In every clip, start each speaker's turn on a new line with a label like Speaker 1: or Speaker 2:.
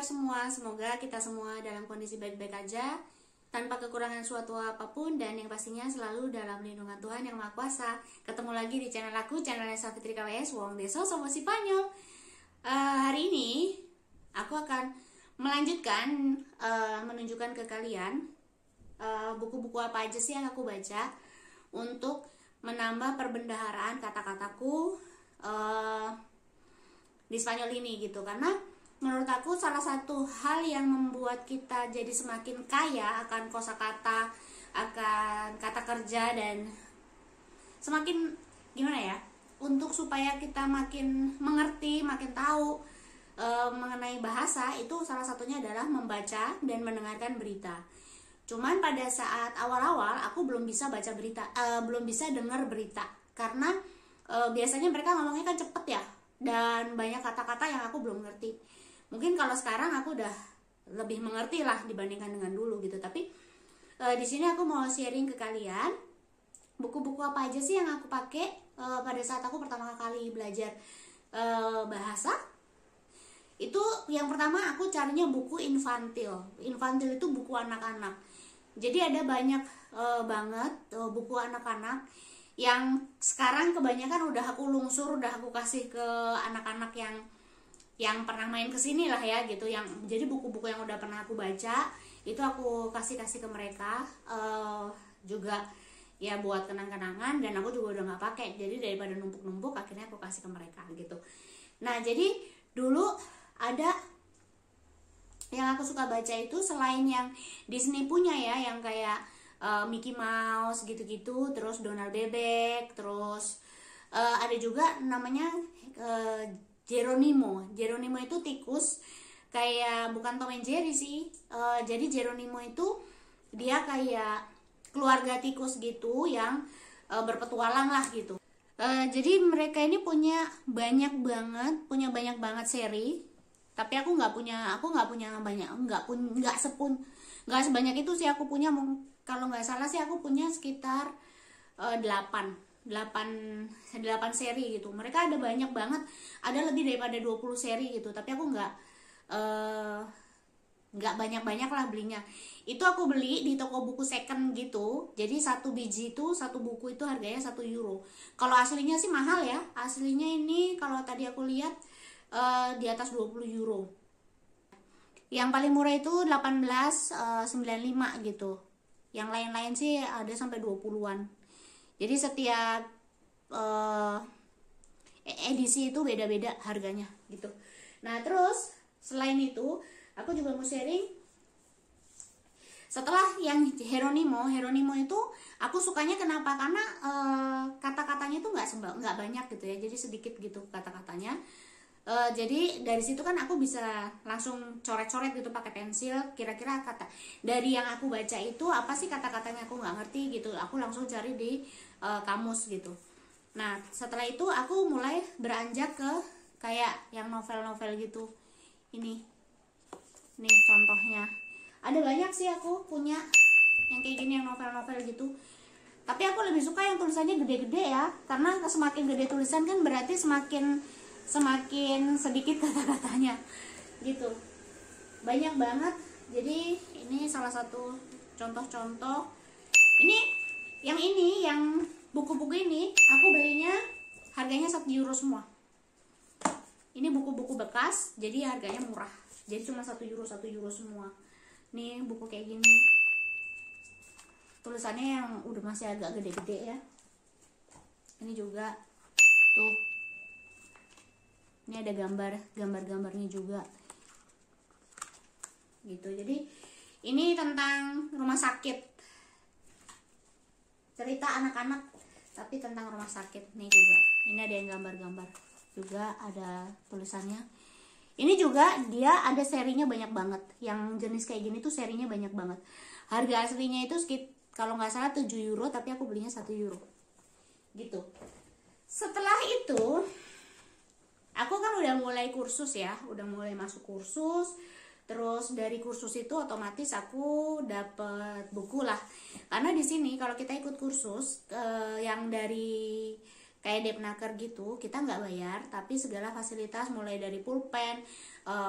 Speaker 1: semua, semoga kita semua dalam kondisi baik-baik aja, tanpa kekurangan suatu apapun, dan yang pastinya selalu dalam lindungan Tuhan Yang Maha Kuasa. Ketemu lagi di channel aku, channelnya Safitri KWS, Wong Deso Somo Sipanyol. Hari ini aku akan melanjutkan menunjukkan ke kalian buku-buku apa aja sih yang aku baca untuk menambah perbendaharaan kata-kataku di Spanyol ini gitu. Karena menurut aku salah satu hal yang membuat kita jadi semakin kaya akan kosakata, akan kata kerja, dan semakin gimana ya, untuk supaya kita makin mengerti, makin tahu mengenai bahasa, itu salah satunya adalah membaca dan mendengarkan berita. Cuman pada saat awal-awal aku belum bisa baca berita, belum bisa dengar berita, karena biasanya mereka ngomongnya kan cepet ya, dan banyak kata-kata yang aku belum ngerti. Mungkin kalau sekarang aku udah lebih mengerti lah dibandingkan dengan dulu gitu. Tapi di sini aku mau sharing ke kalian buku-buku apa aja sih yang aku pakai pada saat aku pertama kali belajar bahasa. Itu yang pertama aku carinya buku infantil. Infantil itu buku anak-anak. Jadi ada banyak banget buku anak-anak yang sekarang kebanyakan udah aku lungsur, udah aku kasih ke anak-anak yang pernah main kesini lah ya gitu. Yang jadi buku-buku yang udah pernah aku baca itu aku kasih ke mereka, juga ya buat kenang-kenangan, dan aku juga udah nggak pakai. Jadi daripada numpuk-numpuk, akhirnya aku kasih ke mereka gitu. Nah, jadi dulu ada yang aku suka baca itu selain yang Disney punya ya, yang kayak Mickey Mouse gitu-gitu, terus Donald Bebek, terus ada juga namanya Geronimo. Geronimo itu tikus, kayak bukan Tom and Jerry sih. Jadi Geronimo itu dia kayak keluarga tikus gitu yang berpetualang lah gitu. Jadi mereka ini punya banyak banget seri. Tapi aku nggak punya banyak, nggak sebanyak itu sih aku punya. Kalau nggak salah sih aku punya sekitar 8 seri gitu. Mereka ada banyak banget, ada lebih daripada 20 seri gitu. Tapi aku nggak banyak lah belinya. Itu aku beli di toko buku second gitu. Jadi satu buku itu harganya 1 euro. Kalau aslinya sih mahal ya. Aslinya ini kalau tadi aku lihat di atas 20 euro. Yang paling murah itu 18,95 gitu. Yang lain-lain sih ada sampai 20-an. Jadi setiap edisi itu beda-beda harganya gitu. Nah, terus selain itu aku juga mau sharing setelah yang Geronimo itu aku sukanya kenapa? Karena kata-katanya itu nggak banyak gitu ya. Jadi sedikit gitu kata-katanya. Jadi dari situ kan aku bisa langsung coret-coret gitu pakai pensil, kira-kira kata dari yang aku baca itu apa sih kata-katanya, aku nggak ngerti gitu, aku langsung cari di kamus gitu. Nah, setelah itu aku mulai beranjak ke kayak yang novel-novel gitu. Ini nih contohnya, ada banyak sih aku punya yang kayak gini, yang novel-novel gitu. Tapi aku lebih suka yang tulisannya gede-gede ya, karena semakin gede tulisan kan berarti semakin sedikit kata-katanya gitu. Banyak banget. Jadi ini salah satu contoh-contoh. Yang buku-buku ini aku belinya harganya 1 euro semua. Ini buku-buku bekas, jadi harganya murah. Jadi cuma 1 euro semua. Nih buku kayak gini, tulisannya yang udah masih agak gede-gede ya. Ini juga tuh, ini ada gambarnya juga gitu. Jadi ini tentang rumah sakit, cerita anak-anak tapi tentang rumah sakit. Nih juga, ini ada yang gambar juga, ada tulisannya. Ini juga dia ada serinya banyak banget. Yang jenis kayak gini tuh serinya banyak banget. Harga aslinya itu kalau nggak salah 7 euro, tapi aku belinya 1 euro gitu. Setelah itu aku kan udah mulai kursus ya, udah mulai masuk kursus. Terus dari kursus itu otomatis aku dapet buku lah. Karena di sini kalau kita ikut kursus yang dari kayak Depnaker gitu, kita nggak bayar, tapi segala fasilitas mulai dari pulpen,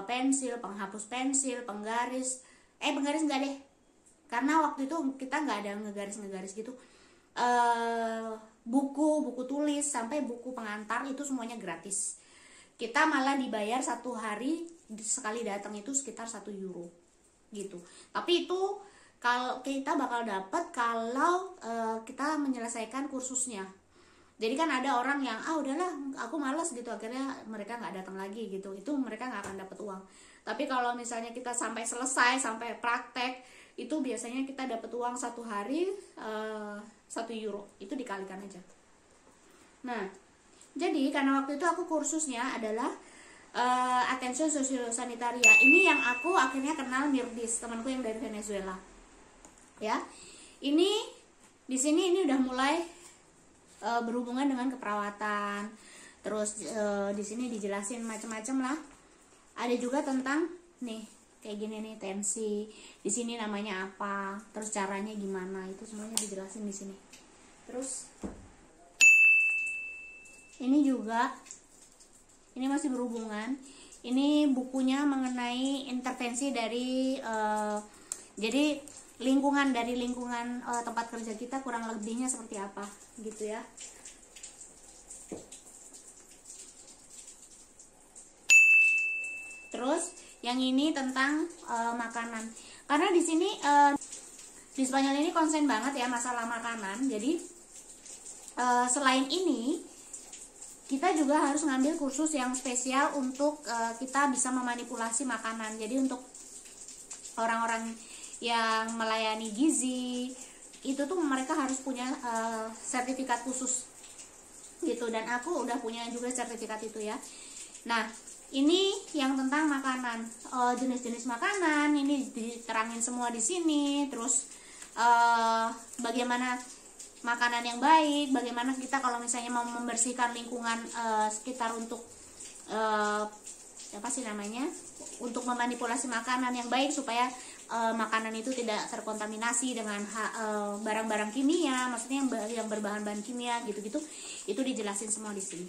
Speaker 1: pensil, penghapus pensil, penggaris nggak deh, karena waktu itu kita nggak ada ngegaris gitu. Buku tulis sampai buku pengantar itu semuanya gratis. Kita malah dibayar 1 hari sekali datang itu sekitar 1 euro gitu. Tapi itu kalau kita bakal dapat kalau kita menyelesaikan kursusnya. Jadi kan ada orang yang udahlah aku malas gitu, akhirnya mereka nggak datang lagi gitu, itu mereka nggak akan dapat uang. Tapi kalau misalnya kita sampai selesai, sampai praktek, itu biasanya kita dapat uang 1 hari 1 euro, itu dikalikan aja. Nah, jadi karena waktu itu aku kursusnya adalah Attention Sociosanitaria. Ini yang aku akhirnya kenal Mirdis, temanku yang dari Venezuela. Ya, ini di sini ini udah mulai berhubungan dengan keperawatan. Terus di sini dijelasin macam-macam lah. Ada juga tentang nih kayak gini nih, tensi. Di sini namanya apa, terus caranya gimana, itu semuanya dijelasin di sini. Terus ini juga ini masih berhubungan. Ini bukunya mengenai intervensi dari jadi lingkungan tempat kerja kita kurang lebihnya seperti apa gitu ya. Terus yang ini tentang makanan, karena di sini di Spanyol ini konsen banget ya masalah makanan. Jadi selain ini kita juga harus ngambil kursus yang spesial untuk kita bisa memanipulasi makanan. Jadi untuk orang-orang yang melayani gizi itu tuh mereka harus punya sertifikat khusus gitu, dan aku udah punya juga sertifikat itu ya. Nah, ini yang tentang makanan, jenis-jenis makanan ini diterangin semua di sini. Terus bagaimana makanan yang baik, bagaimana kita kalau misalnya mau membersihkan lingkungan sekitar untuk untuk memanipulasi makanan yang baik supaya makanan itu tidak terkontaminasi dengan barang-barang kimia, maksudnya yang berbahan-bahan kimia gitu-gitu, itu dijelasin semua di sini.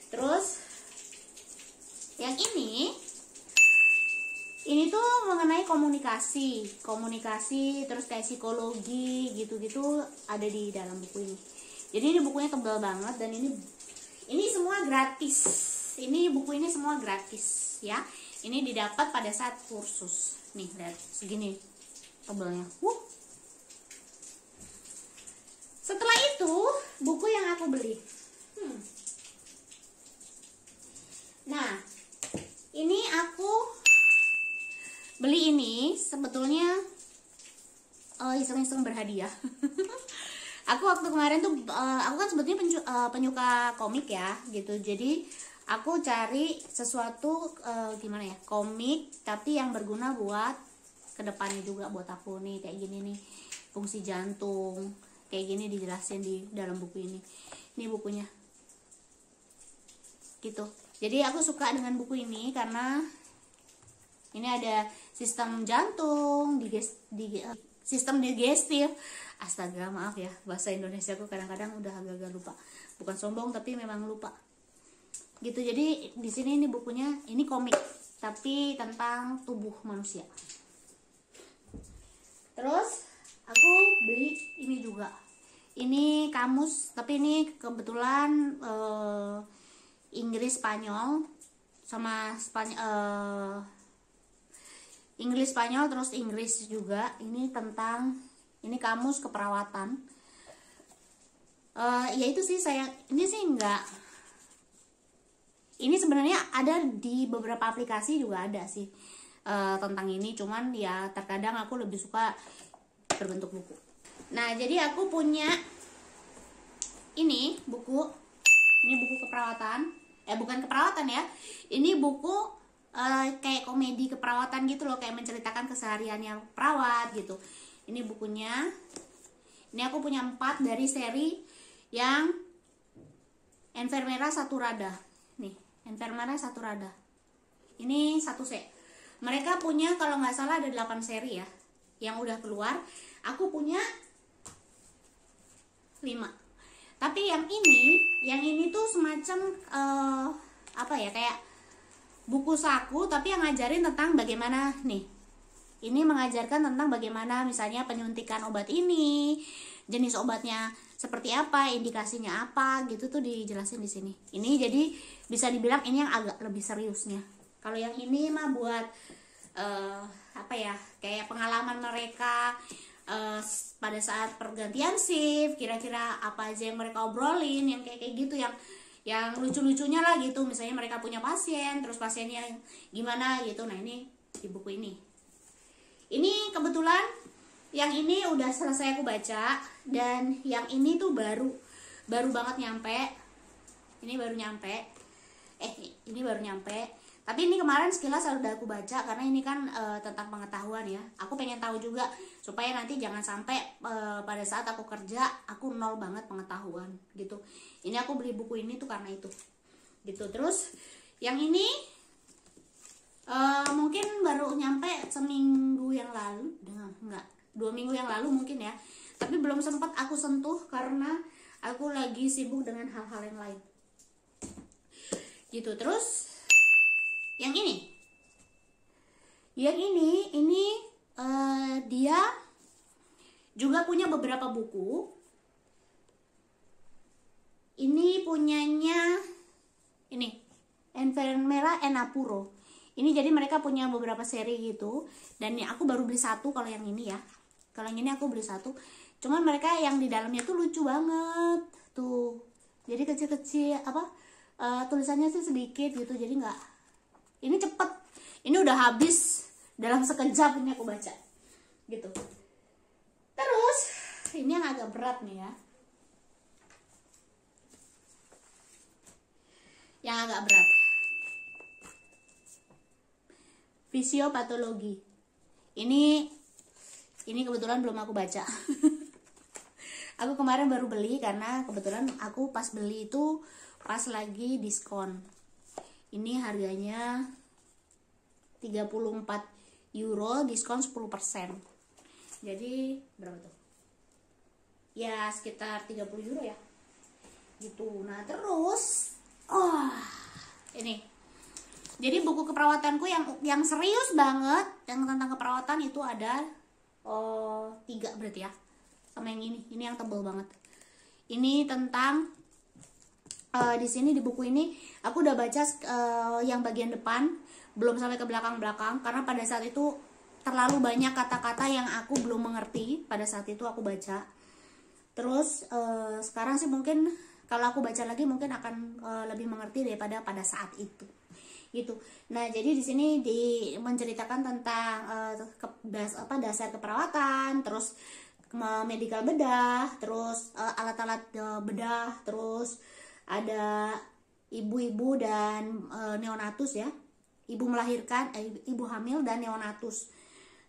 Speaker 1: Terus yang ini tuh mengenai komunikasi, terus kayak psikologi gitu-gitu ada di dalam buku ini. Jadi ini bukunya tebal banget, dan ini semua gratis. Ini buku ini semua gratis ya. Ini didapat pada saat kursus. Nih, lihat segini tebalnya. Setelah itu, buku yang aku beli. Nah, ini aku beli ini sebetulnya iseng-iseng berhadiah. Aku waktu kemarin tuh aku kan sebetulnya penyuka komik ya gitu. Jadi aku cari sesuatu gimana ya, komik tapi yang berguna buat kedepannya juga buat aku nih. Kayak gini nih, fungsi jantung kayak gini dijelasin di dalam buku ini. Ini bukunya gitu. Jadi aku suka dengan buku ini karena ini ada sistem jantung, sistem digestif. Astaga, maaf ya, bahasa Indonesia aku kadang-kadang udah agak-agak lupa. Bukan sombong tapi memang lupa. Gitu. Jadi di sini ini bukunya, ini komik tapi tentang tubuh manusia. Terus aku beli ini juga. Ini kamus, tapi ini kebetulan Inggris Spanyol sama Inggris Spanyol terus Inggris juga. Ini tentang, ini kamus keperawatan. Ya itu sih ini sih enggak. Ini sebenarnya ada di beberapa aplikasi juga ada sih tentang ini, cuman ya terkadang aku lebih suka berbentuk buku. Nah, jadi aku punya ini buku keperawatan. Bukan keperawatan ya. Ini buku kayak komedi keperawatan gitu loh, kayak menceritakan kesehariannya perawat gitu. Ini bukunya. Ini aku punya 4 dari seri yang Enfermera Saturada. Nih, Enfermera Saturada. Ini 1C. Mereka punya kalau nggak salah ada 8 seri ya yang udah keluar. Aku punya 5. Tapi yang ini tuh semacam apa ya, kayak buku saku tapi yang ngajarin tentang bagaimana nih. Ini mengajarkan tentang bagaimana misalnya penyuntikan obat ini, jenis obatnya seperti apa, indikasinya apa, gitu tuh dijelasin di sini. Ini jadi bisa dibilang ini yang agak lebih seriusnya. Kalau yang ini mah buat apa ya, kayak pengalaman mereka pada saat pergantian shift, kira-kira apa aja yang mereka obrolin, yang kayak gitu, yang lucu-lucunya lah gitu. Misalnya mereka punya pasien, terus pasiennya gimana gitu. Nah ini di buku ini kebetulan yang ini udah selesai aku baca, dan yang ini tuh baru banget nyampe. Ini baru nyampe. Ini baru nyampe. Tapi ini kemarin sekilas udah aku baca, karena ini kan tentang pengetahuan ya. Aku pengen tahu juga supaya nanti jangan sampai pada saat aku kerja aku nol banget pengetahuan gitu. Ini aku beli buku ini tuh karena itu. Gitu. Terus yang ini mungkin baru nyampe seminggu yang lalu, enggak, 2 minggu yang lalu mungkin ya. Tapi belum sempat aku sentuh karena aku lagi sibuk dengan hal-hal yang lain. Gitu. Terus yang ini dia juga punya beberapa buku. Ini punyanya ini Enfermera Enapuro. Ini jadi mereka punya beberapa seri gitu, dan ya aku baru beli satu. Kalau yang ini ya, kalau yang ini aku beli satu. Cuman mereka yang di dalamnya tuh lucu banget tuh. Jadi kecil-kecil tulisannya sih sedikit gitu. Jadi nggak, ini cepet. Ini udah habis dalam sekejap ini aku baca gitu. Terus ini yang agak berat nih ya. Yang agak berat. Fisiopatologi. Ini kebetulan belum aku baca. Aku kemarin baru beli karena kebetulan aku pas beli itu pas lagi diskon. Ini harganya 34 euro, diskon 10%. Jadi berapa tuh? Ya sekitar 30 euro ya. Gitu. Nah, terus ini. Jadi buku keperawatanku yang serius banget, yang tentang keperawatan itu ada 3 berarti ya. Sama yang ini yang tebel banget. Ini tentang di sini di buku ini aku udah baca yang bagian depan, belum sampai ke belakang-belakang karena pada saat itu terlalu banyak kata-kata yang aku belum mengerti pada saat itu aku baca. Terus sekarang sih mungkin kalau aku baca lagi mungkin akan lebih mengerti daripada pada saat itu. Gitu. Nah, jadi di sini menceritakan tentang dasar keperawatan, terus medical bedah, terus alat-alat bedah, terus ada ibu-ibu dan neonatus ya. Ibu melahirkan, ibu hamil dan neonatus.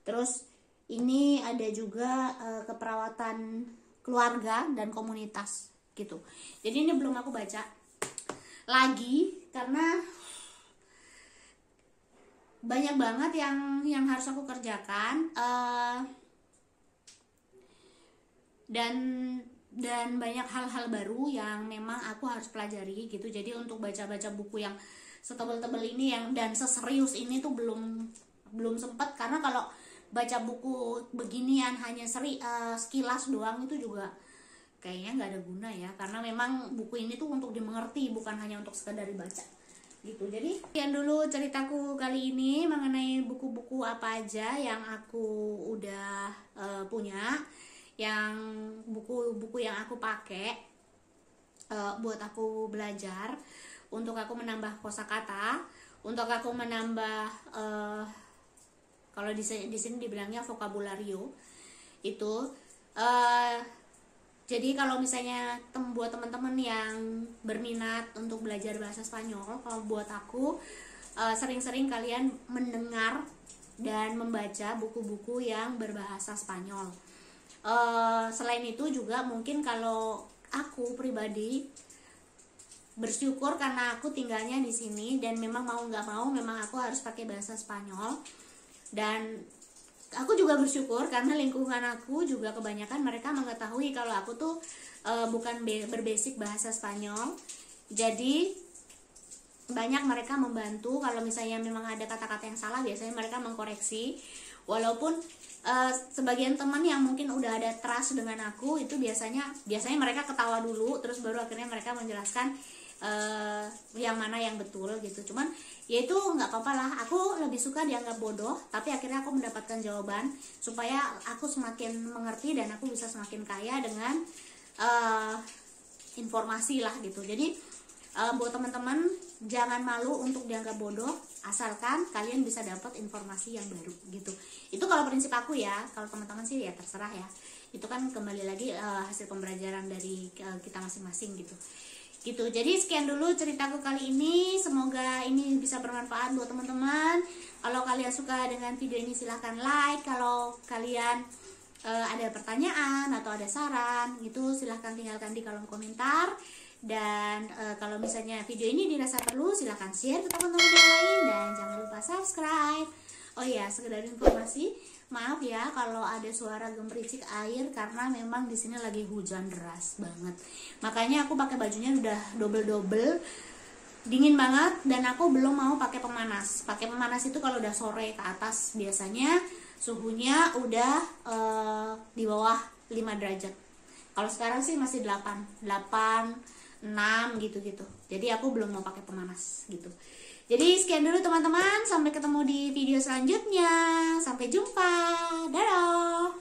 Speaker 1: Terus ini ada juga keperawatan keluarga dan komunitas gitu. Jadi ini belum aku baca lagi karena banyak banget yang harus aku kerjakan, dan banyak hal-hal baru yang memang aku harus pelajari gitu. Jadi untuk baca-baca buku yang setebal-tebal ini dan seserius ini tuh belum sempat, karena kalau baca buku beginian hanya sekilas doang itu juga kayaknya nggak ada guna ya, karena memang buku ini tuh untuk dimengerti, bukan hanya untuk sekedar dibaca gitu. Jadi sekian dulu ceritaku kali ini mengenai buku-buku apa aja yang aku udah punya, yang buku-buku yang aku pakai buat aku belajar, untuk aku menambah kosakata, untuk aku menambah kalau di sini dibilangnya vocabulario itu. Jadi kalau misalnya buat teman-teman yang berminat untuk belajar bahasa Spanyol, kalau buat aku sering-sering kalian mendengar dan membaca buku-buku yang berbahasa Spanyol. Selain itu juga mungkin kalau aku pribadi bersyukur karena aku tinggalnya di sini, dan memang mau nggak mau memang aku harus pakai bahasa Spanyol. Dan aku juga bersyukur karena lingkungan aku juga kebanyakan mereka mengetahui kalau aku tuh bukan berbasic bahasa Spanyol. Jadi banyak mereka membantu kalau misalnya memang ada kata-kata yang salah, biasanya mereka mengkoreksi. Walaupun sebagian teman yang mungkin udah ada trust dengan aku itu biasanya mereka ketawa dulu, terus baru akhirnya mereka menjelaskan yang mana yang betul gitu. Cuman ya itu nggak apa-apa lah, aku lebih suka dianggap bodoh tapi akhirnya aku mendapatkan jawaban supaya aku semakin mengerti dan aku bisa semakin kaya dengan informasi lah gitu. Jadi buat teman-teman jangan malu untuk dianggap bodoh, asalkan kalian bisa dapat informasi yang baru gitu. Itu kalau prinsip aku ya. Kalau teman-teman sih ya terserah ya, itu kan kembali lagi hasil pembelajaran dari kita masing-masing gitu. Jadi sekian dulu ceritaku kali ini, semoga ini bisa bermanfaat buat teman-teman. Kalau kalian suka dengan video ini silahkan like. Kalau kalian ada pertanyaan atau ada saran gitu, silahkan tinggalkan di kolom komentar. Dan kalau misalnya video ini dirasa perlu, silahkan share ke teman-teman yang lain dan jangan lupa subscribe. Oh ya, sekedar informasi, maaf ya kalau ada suara gemericik air karena memang di sini lagi hujan deras banget. Makanya aku pakai bajunya udah double, dingin banget dan aku belum mau pakai pemanas. Pakai pemanas itu kalau udah sore ke atas biasanya suhunya udah di bawah 5 derajat. Kalau sekarang sih masih 8, 6 gitu. Jadi aku belum mau pakai pemanas gitu. Jadi sekian dulu teman-teman, sampai ketemu di video selanjutnya. Sampai jumpa. Dadah.